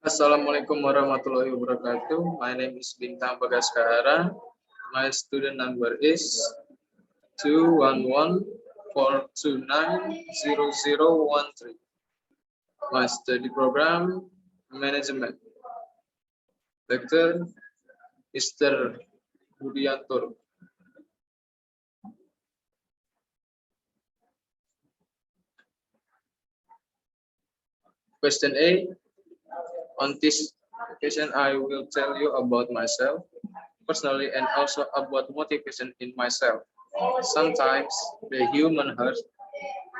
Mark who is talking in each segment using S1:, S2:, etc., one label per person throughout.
S1: Assalamualaikum warahmatullahi wabarakatuh. My name is Bintang Bagaskara. My student number is 211-429-0013. My study program, Management. Lecturer, Mr. Budiantoro. Question A. On this occasion, I will tell you about myself personally and also about motivation in myself. Sometimes the human heart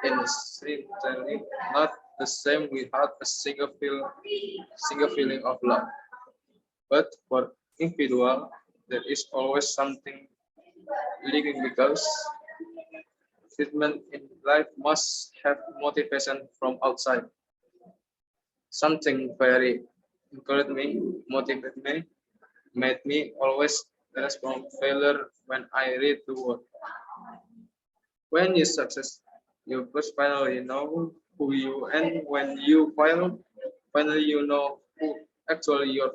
S1: is certainly not the same without a single feeling of love. But for individual, there is always something leaking because treatment in life must have motivation from outside. Something very encouraged me, motivated me, made me always respond failure when I read the word. When you success, you first finally know who you and when you fail, finally you know who actually you're.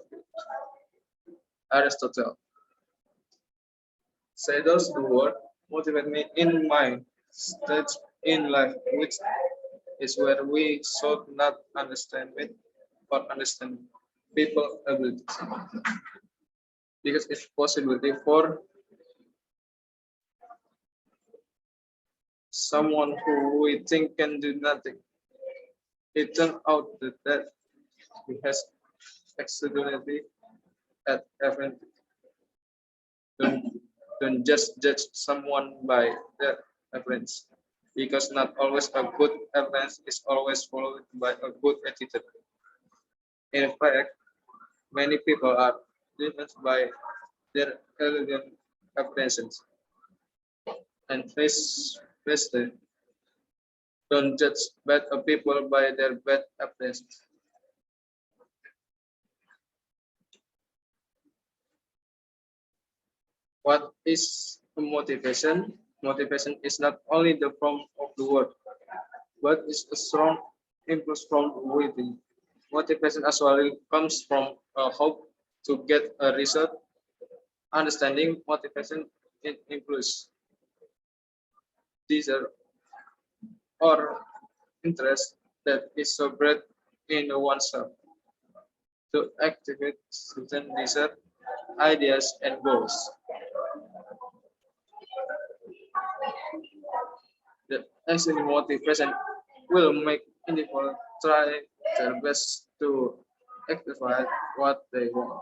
S1: Aristotle. Say those the word motivate me in my stage in life, which is where we should not understand it or understand people abilities. Because it's possibility for someone who we think can do nothing. It turns out that he has extraordinary at everything. Don't, don't just judge someone by their appearance, because not always a good appearance is always followed by a good attitude. In fact, many people are influenced by their elegant appearances. And firstly, don't judge bad people by their bad appearances. What is motivation? Motivation is not only the form of the word, but is a strong impulse from within. Motivation as well comes from a hope to get a result. Understanding motivation in impulse, desire, or interest that is so bred in oneself to activate certain desire, ideas, and goals. The actual motivation will make individuals try their best to activate what they want.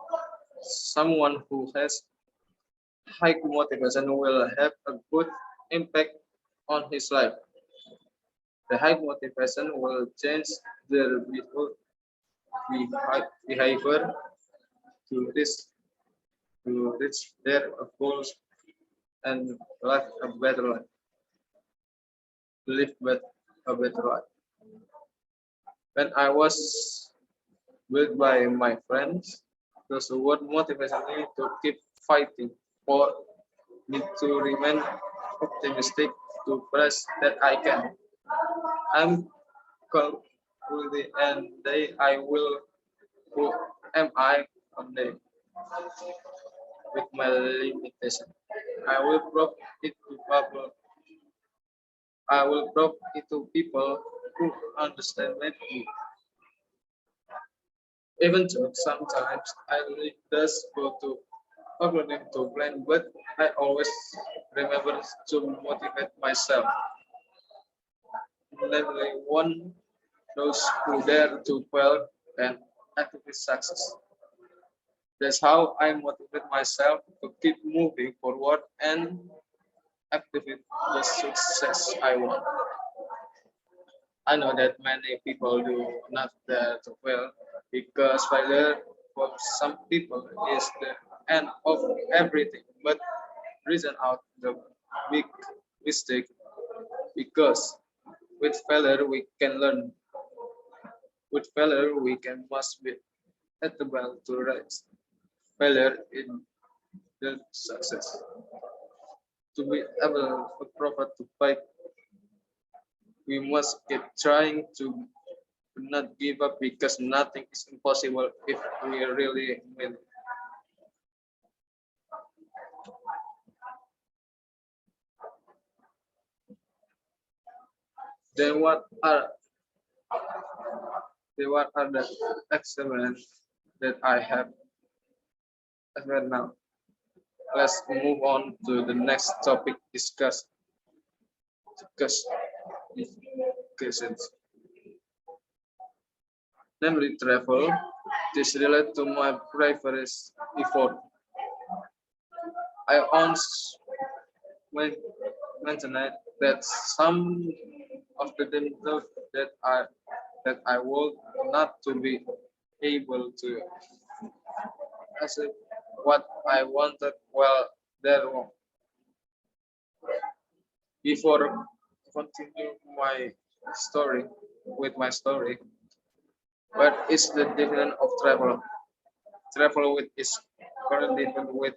S1: Someone who has high motivation will have a good impact on his life. The high motivation will change their behavior to reach, to reach their goals and live a better life. Live with a better life. When I was with by my friends, those word motivated me to keep fighting for me to remain optimistic to press that I can. I'm concluding and day I will who am I one day with my limitation. I will prove it to people. I will prove it to people who understand me. Even though sometimes I really does go to according to plan, but I always remember to motivate myself. Namely, one those who dare to fail and actively success. That's how I motivate myself to keep moving forward and activate the success I want. I know that many people do not dare to fail because failure for some people is the end of everything. But reason out the big mistake because with failure we can learn. With failure we can must be able to rise. Failure in the success. To be able to proper to fight, we must keep trying to Do not give up because nothing is impossible if we really will. Then what are the excellence that I have as well now? Let's move on to the next topic discuss discussions. Namely travel. This relates to my previous effort. I once mentioned that some of the them thought that I would not to be able to achieve what I wanted. Well, there before continue my story with my story. What is the difference of travel? Travel with is correlated with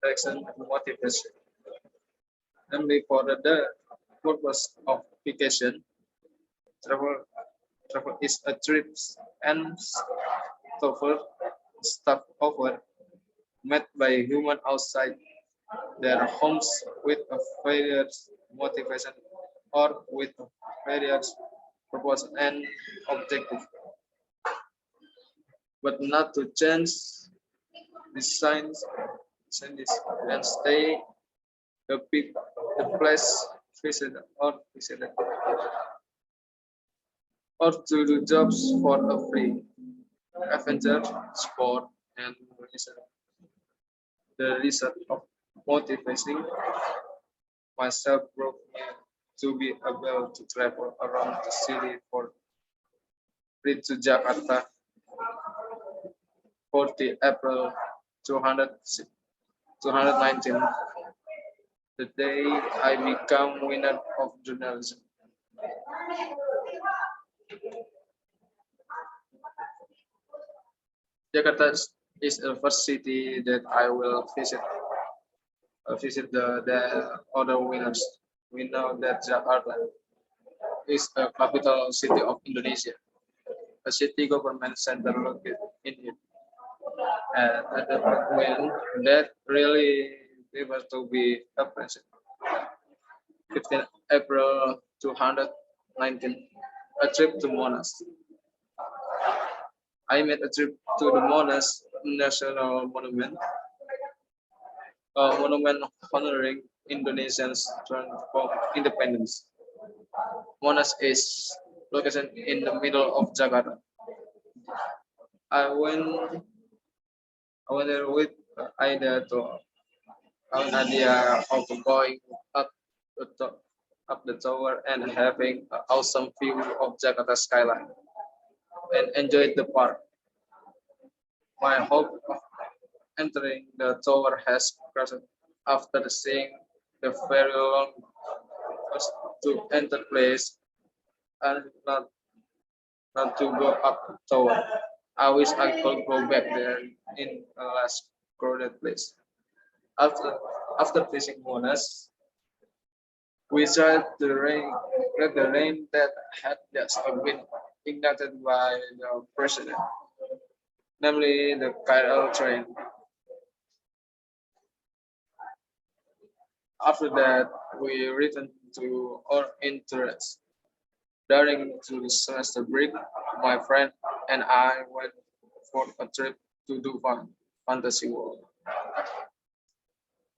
S1: direction and motivation. Namely, for the purpose of vacation, travel travel is a trip and stopover made by human outside their homes with a various motivation or with various purpose and objective, but not to change the signs and stay the big the place visited or to do jobs for a free adventure, sport, and research. The result of motivating myself brought me to be able to travel around the city for free to Jakarta 40 April 200, 219, the day I become winner of journalism. Jakarta is the first city that I will visit the other winners. We know that Jakarta is the capital city of Indonesia, a city government center located in it. And at the point that really able to be appreciated. 15 April 219, a trip to Monas. I made a trip to the Monas National Monument, a monument honoring Indonesians turned from independence. Monas is located in the middle of Jakarta. I went, I went there with Ida to an idea of going up the top, up the tower and having an awesome view of Jakarta skyline and enjoyed the park. My hope of entering the tower has crashed after seeing the very long quest to enter place and not to go up the tower. I wish I could go back there in a less crowded place. After after facing Monas, we tried the rain that had just been ignited by the president, namely the Cairo train. After that, we returned to our interests. During the semester break, my friend and I went for a trip to Dufan Fantasy World.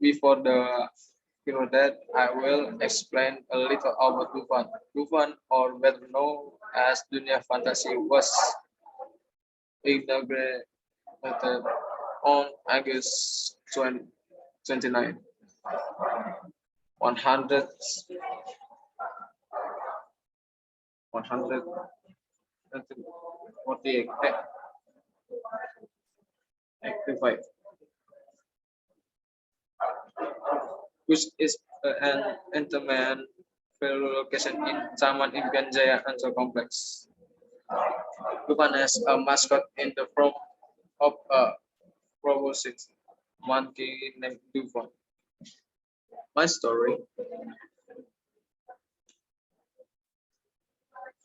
S1: Before that, I will explain a little about Dufan. Dufan, or better known as Dunia Fantasy, was inaugurated on August 29, 100, 148, activated, which is an entertainment location in Taman Impian Jaya Ancol Complex. Dufan has a mascot in the form of a proboscis monkey named Dufan. My story.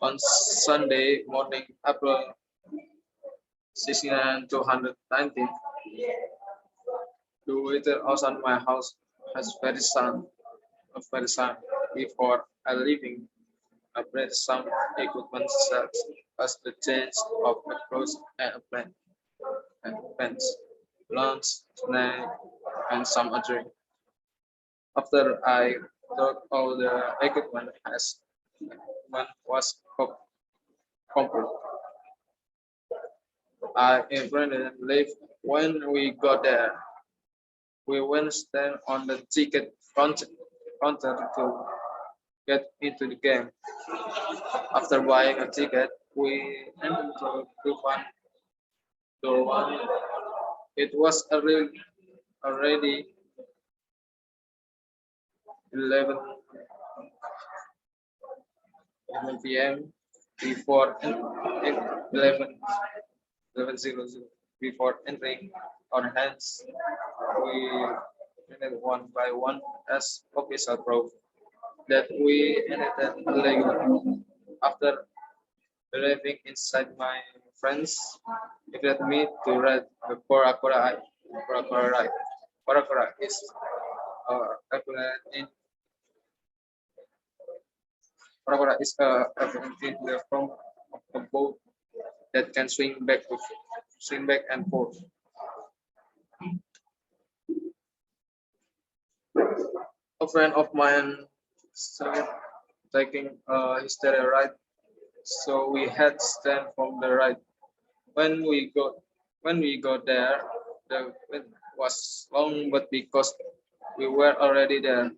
S1: On Sunday morning, April 219, the weather outside my house has very sun. Before I leaving, I brought some equipment such as the change of the clothes and a pants, lunch, snack, and some drink. After I took all the equipment was complete, I invited leave. When we got there, we went stand on the counter to get into the game. After buying a ticket, we entered to one. It was already 11, 11 p.m. before 11 11:00 before entering our hands. We entered one by one as official proof that we entered legally. After arriving inside, my friends invited me to ride the Korakora ride. Korakora is a Korakora is in the front of a boat that can swing back and forth. A friend of mine started taking a history ride, so we had stand from the ride. When we got when we got there, the wait was long, but because we were already there,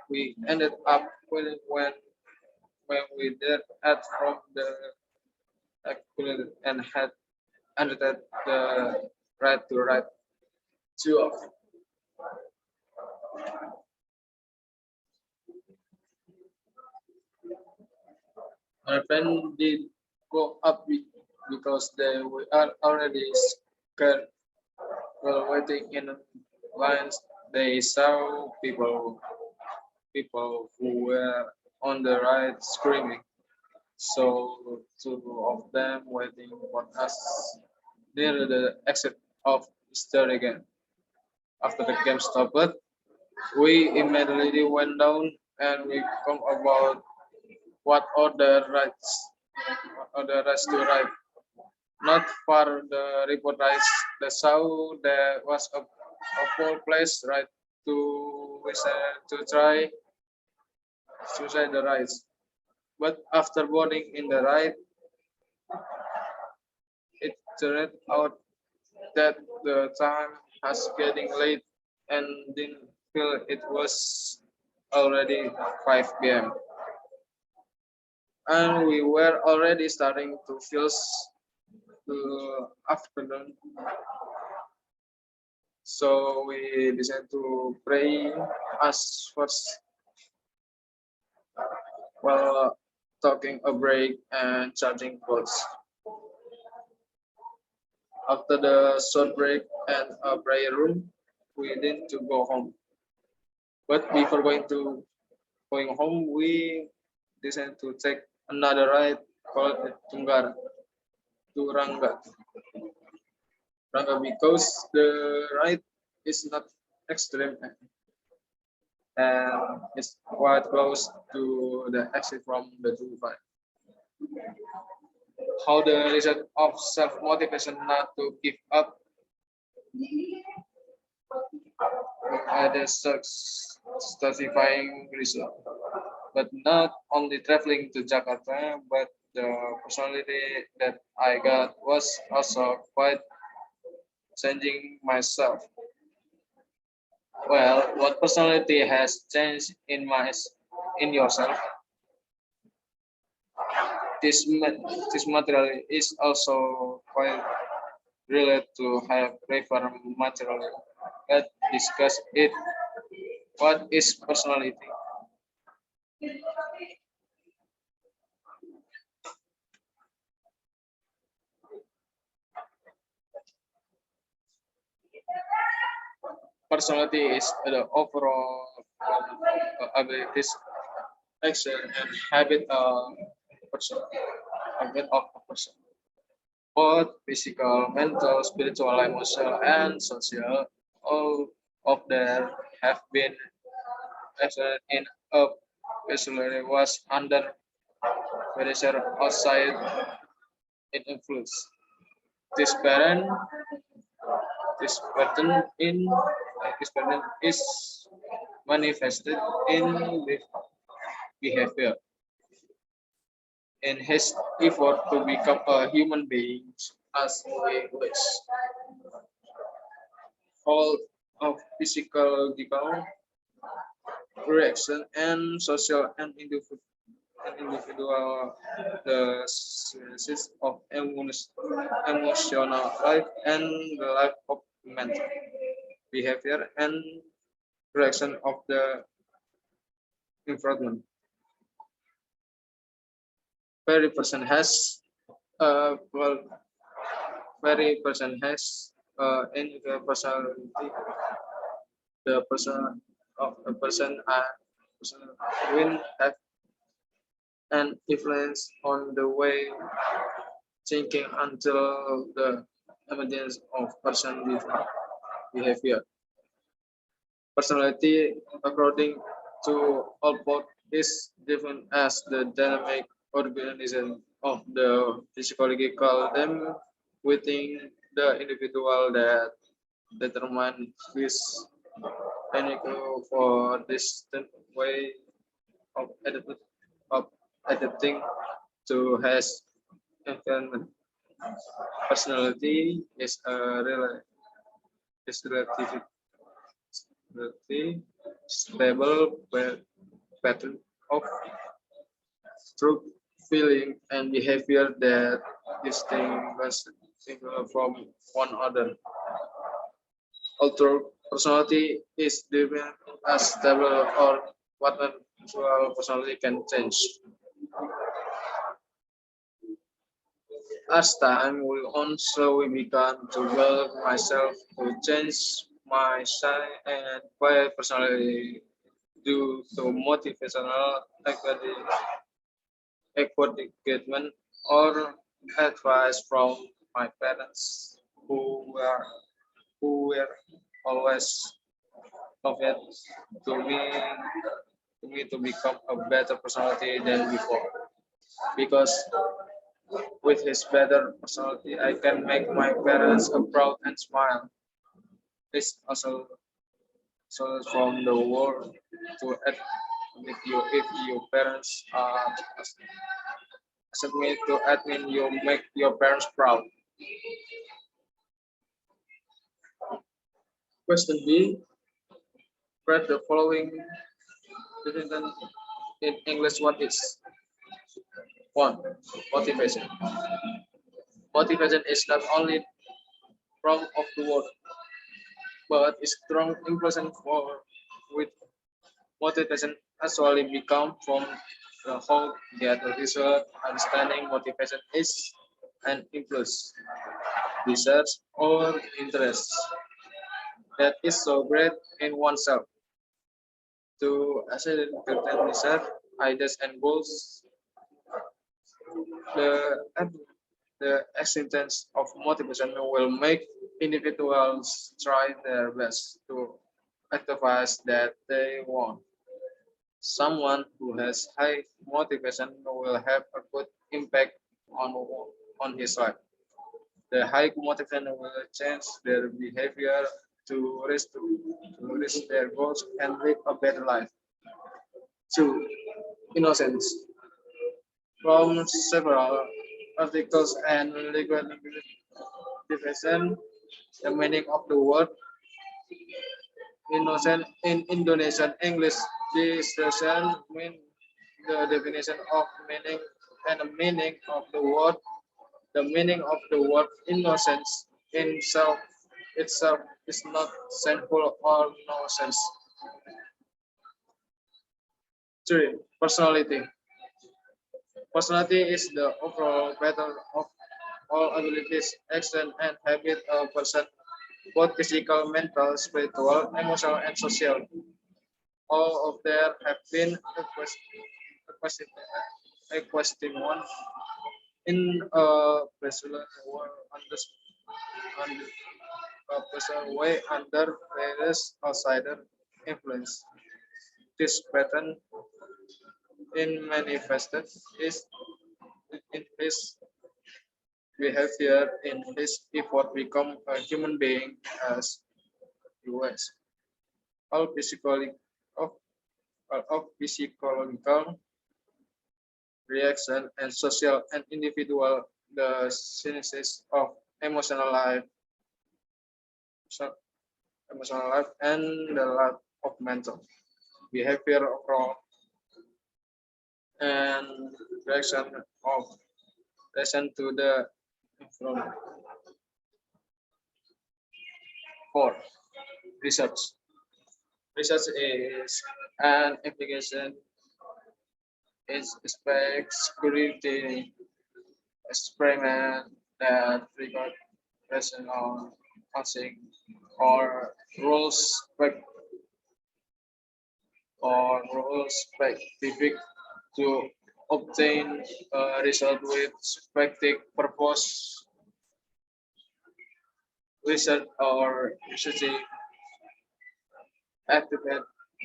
S1: we ended up when we did at from the calculated and had ended the ride to ride two of. My friend did go up because they were already scared while waiting in lines. They saw people who were on the ride screaming. So two of them waiting for us near the exit of the again. After the game stopped, we immediately went down and we come about what other rides to ride. Not far the report rides the south there was a full place right to try the rides. But after boarding in the ride, it turned out that the time was getting late and didn't feel it was already 5 p.m. And we were already starting to feel the afternoon. So we decided to pray as first while talking a break and charging phones. After the short break and a prayer room, we need to go home. But before going home, we decided to take another ride called Tunggar to Rangga because the ride is not extreme and it's quite close to the exit from the Tunggar. How the result of self-motivation not to give up had a satisfying result. But not only traveling to Jakarta, but the personality that I got was also quite changing myself. Well, what personality has changed in yourself? This material is also quite related to have prefer material. Let's discuss it. What is personality? Personality is the overall abilities, action, and habit person, of a person. Both physical, mental, spiritual, emotional, and social, all of them have been excellent in a especially was under pressure outside in influence. This parent, this pattern in this pattern is manifested in behavior in his effort to become a human being as we wish. All of physiological reaction and social and individual the senses of emotional life and the life of mental behavior and reaction of the environment. Very person has well, very person has in the personality the person of a person will have an influence on the way thinking until the emergence of person behavior. Personality, according to Allport, is defined as the dynamic organism of the physiological them within the individual that determine his unique for distinct way of, of adapting to his environment. Personality is a relatively stable pattern of truth, feeling, and behavior that distinguish singular from one another. Although personality is defined as stable or what an individual personality can change. As time will on, slowly began to build myself to change my style and my personality due to motivational encouragement or advice from my parents who were always committed to me to become a better personality than before. Because with his better personality, I can make my parents a proud and smile. This also from the world to admit you if your parents are submit to admin you make your parents proud. Question B. Read the following definition in English. What is one? Motivation. Motivation is not only from of the word, but is strong impression for with motivation actually become from the whole that the visual understanding motivation is an impulse, research or interest that is so great in oneself to access certain research ideas and goals. The the existence of motivation will make individuals try their best to activize that they want. Someone who has high motivation will have a good impact on his life. The high motivation will change their behavior to reach their goals and live a better life. Two, innocence. From several articles and legal definition, the meaning of the word innocent in Indonesian English discussion mean the definition of meaning and the meaning of the word. The meaning of the word innocence in itself is not sinful or nonsense. Three, personality. Personality is the overall pattern of all abilities, action, and habit of a person, both physical, mental, spiritual, emotional, and social. All of them have been requested a question one in a personal or under a personal way under various outsider influence. This pattern in manifested is in his behavior in his effort become a human being as he was. All of, of physiological reaction and social and individual the synthesis of emotional life, so emotional life and the life of mental behavior overall and reaction of reaction to the environment. Four, research. Research is an application is security experiment that record rational causing or rules specific to obtain a result with specific purpose research or researching activate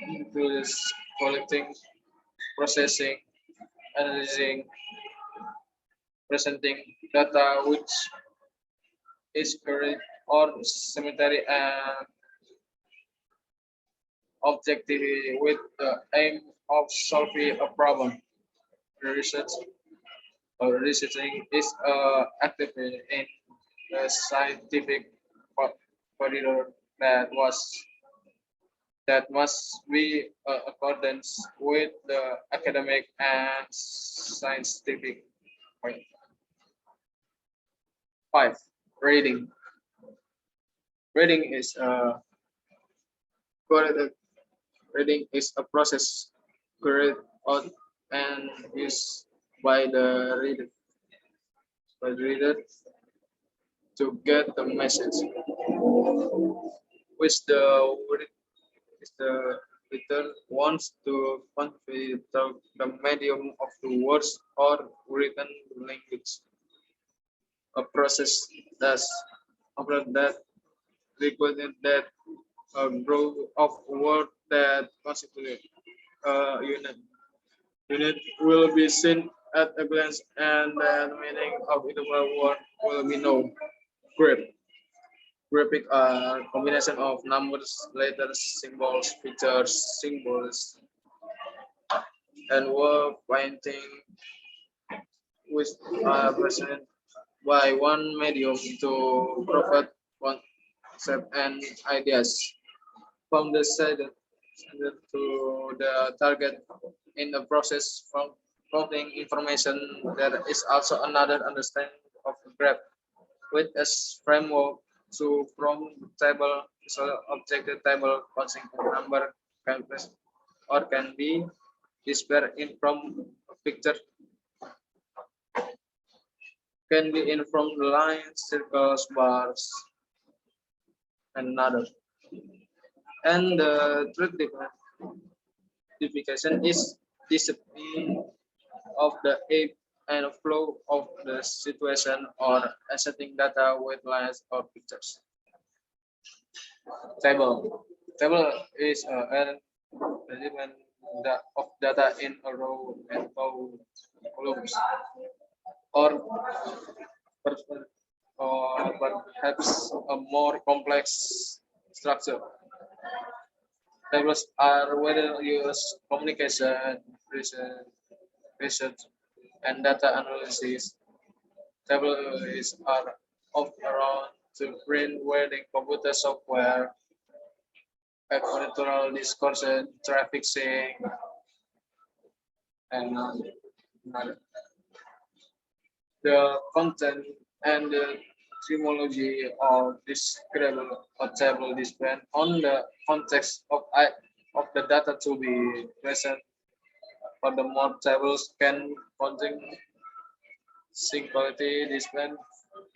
S1: includes collecting, processing, analyzing, presenting data which is correct or symmetry and objectivity with the aim of solving a problem. Research or researching is activity in the scientific corridor that must be accordance with the academic and scientific point. Five, reading. Reading is correct. Reading is a process carried out and used by the reader to get the message, which the reader wants to convey through the medium of the words or written language. A process thus after that required that a group of words that constitute a unit will be seen at a glance and the meaning of individual word will be known. Grip. Graphic are combination of numbers, letters, symbols, and word painting which are present by one medium to provide concept and ideas from the sender to the target in the process from providing information. There is also another understanding of the graph with a framework to from table so objective table consisting of number can press or can be displayed in from a picture can be in from lines, circles, bars, and another. And the truth difficulty is discipline of the ape and flow of the situation or asserting data with lines or pictures. Table. Table is an element of data in a row and columns or perhaps a more complex structure. Tables are well used communication, research, and data analysis. Tables are of around to print welding computer software, agricultural discourse, traffic sync, and another. The content and the etymology of this table or table depend on the context of the data to be present. Furthermore, tables can contain singularity, display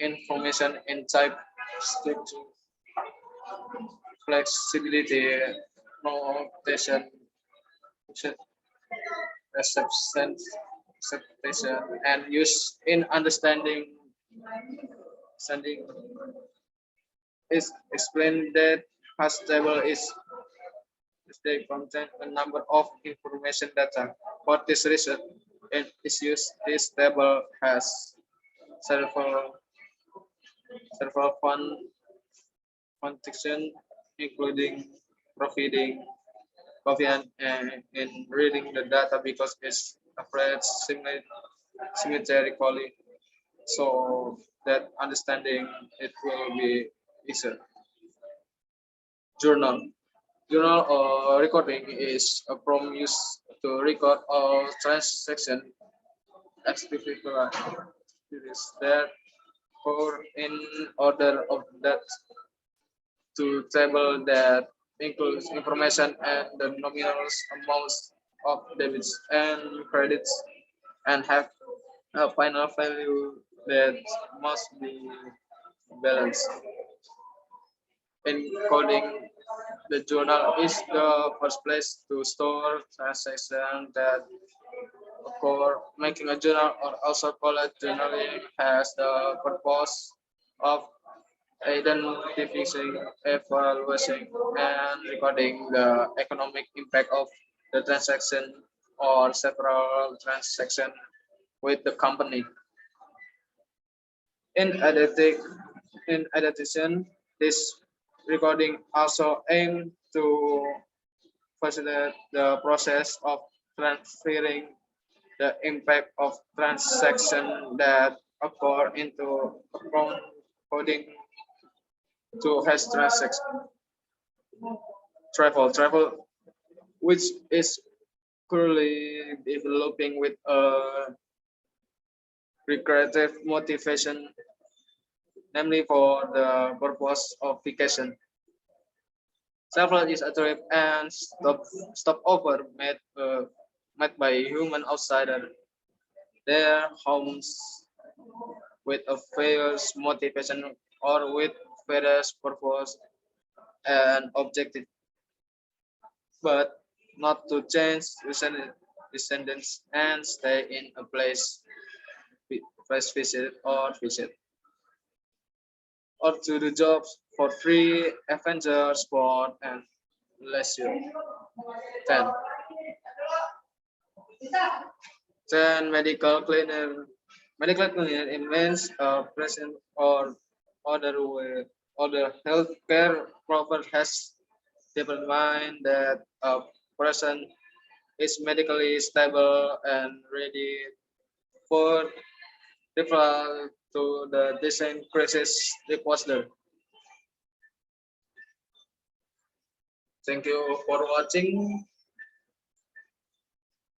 S1: information in type, structure, flexibility, notation, reception, acceptation and use in understanding is explained that past table is they contain a number of information data. For this reason, it is used this table has several function including providing coefficient in reading the data because it's applied symmetrically so that understanding it will be easier. Journal. Journal or recording is a prompt used to record all transaction activity that or in order of that to table that includes information and the nominal amounts of debits and credits and have a final value that must be balanced. Encoding the journal is the first place to store transactions that occur. Making a journal, or also called journaling, has the purpose of identifying, evaluating, and recording the economic impact of the transaction or several transactions with the company. In addition, this recording also aims to facilitate the process of transferring the impact of transaction that occur into account coding to hash transaction. Travel, which is currently developing with a recreative motivation, namely for the purpose of vacation. Travel is a trip and stopover made by human outsider their homes with a various motivation or with various purpose and objective, but not to change descendants and stay in a place visit or to the jobs for free, adventure, sport, and leisure. 10. 10. Medical cleaner. Medical cleaner it means a present or other healthcare provider has determined that a person is medically stable and ready for referral to the design crisis repository. Thank you for watching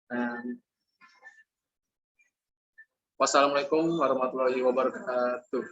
S1: and wassalamualaikum warahmatullahi wabarakatuh.